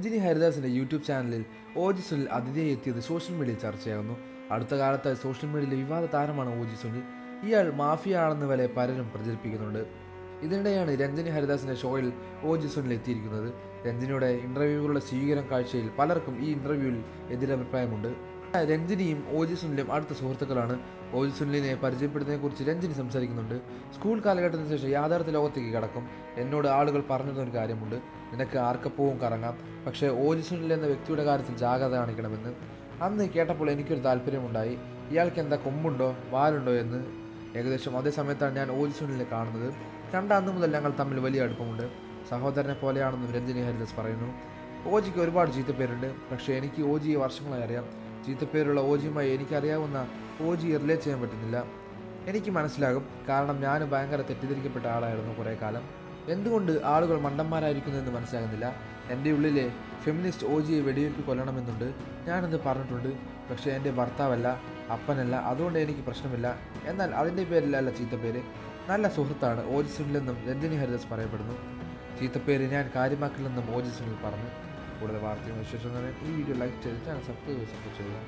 Ranjini ഹരിദാസിന്റെ YouTube ചാനലിൽ ഓജി സുനിൽ അതിഥിയായി എത്തിയത് സോഷ്യൽ മീഡിയയിൽ ചർച്ചയാകുന്നു. അടുത്ത കാലത്ത് സോഷ്യൽ മീഡിയയിലെ വിവാദ താരമാണ് ഓജി സുനിൽ. ഇയാൾ മാഫിയ ആണെന്ന് വരെ പലരും പ്രചരിപ്പിക്കുന്നുണ്ട്. ഇതിനിടെയാണ് രഞ്ജിനി ഹരിദാസിന്റെ ഷോയിൽ ഓജി സുനിൽ എത്തിയിരിക്കുന്നത്. രഞ്ജിനിയുടെ ഇന്റർവ്യൂകളുടെ സ്വീകരണം കാഴ്ചയിൽ പലർക്കും ഈ ഇന്റർവ്യൂവിൽ എതിരഭിപ്രായമുണ്ട്. രഞ്ജിനിയും ഓജി സുനിലും അടുത്ത സുഹൃത്തുക്കളാണ്. ഓജി സുനിലിനെ പരിചയപ്പെടുന്നതിനെക്കുറിച്ച് രഞ്ജിനി സംസാരിക്കുന്നുണ്ട്. സ്കൂൾ കാലഘട്ടത്തിന് ശേഷം യാഥാർത്ഥ്യ ലോകത്തേക്ക് കടക്കും. എന്നോട് ആളുകൾ പറഞ്ഞിരുന്നൊരു കാര്യമുണ്ട്, നിനക്ക് ആർക്കപ്പവും കറങ്ങാം, പക്ഷേ ഓജി സുനിൽ എന്ന വ്യക്തിയുടെ കാര്യത്തിൽ ജാഗ്രത കാണിക്കണമെന്ന്. അന്ന് കേട്ടപ്പോൾ എനിക്കൊരു താല്പര്യമുണ്ടായി. ഇയാൾക്ക് എന്താ കൊമ്പുണ്ടോ വാലുണ്ടോ എന്ന്. ഏകദേശം അതേ സമയത്താണ് ഞാൻ ഓജി സുനിലിനെ കാണുന്നത്. കണ്ട അന്ന് മുതൽ ഞങ്ങൾ തമ്മിൽ വലിയ അടുപ്പമുണ്ട്. സഹോദരനെ പോലെയാണെന്നും രഞ്ജിനി ഹരിദാസ് പറയുന്നു. ഓജിക്ക് ഒരുപാട് ചീത്തപ്പേരുണ്ട്, പക്ഷേ എനിക്ക് ഓജിയെ വർഷങ്ങളായി അറിയാം. ചീത്തപ്പേരുള്ള ഓജിയുമായി എനിക്കറിയാവുന്ന ഓജിയെ റിലേറ്റ് ചെയ്യാൻ പറ്റുന്നില്ല. എനിക്ക് മനസ്സിലാകും, കാരണം ഞാൻ ഭയങ്കര തെറ്റിദ്ധരിക്കപ്പെട്ട ആളായിരുന്നു കുറേ കാലം. എന്തുകൊണ്ട് ആളുകൾ മണ്ടന്മാരായിരിക്കുന്നതെന്ന് മനസ്സിലാകുന്നില്ല. എൻ്റെ ഉള്ളിലെ ഫെമിനിസ്റ്റ് ഓജിയെ വെടിവെപ്പി കൊല്ലണമെന്നുണ്ട്. ഞാനത് പറഞ്ഞിട്ടുണ്ട്, പക്ഷേ എൻ്റെ ഭർത്താവല്ല, അപ്പനല്ല, അതുകൊണ്ട് എനിക്ക് പ്രശ്നമില്ല. എന്നാൽ അതിൻ്റെ പേരിലല്ല ചീത്തപ്പേര്. നല്ല സുഹൃത്താണ് ഓജി സുനിലെന്നും രഞ്ജിനി ഹരിദാസ് പറയപ്പെടുന്നു. ചീത്തപ്പേര് ഞാൻ കാര്യമാക്കില്ലെന്നും ഓജി സുനിൽ പറഞ്ഞു. കൂടുതൽ വാർത്തയും വിശേഷങ്ങളും ഈ വീഡിയോ ലൈക്ക് ചെയ്ത് ചാനൽ സബ്സ്ക്രൈബ് ചെയ്യുക.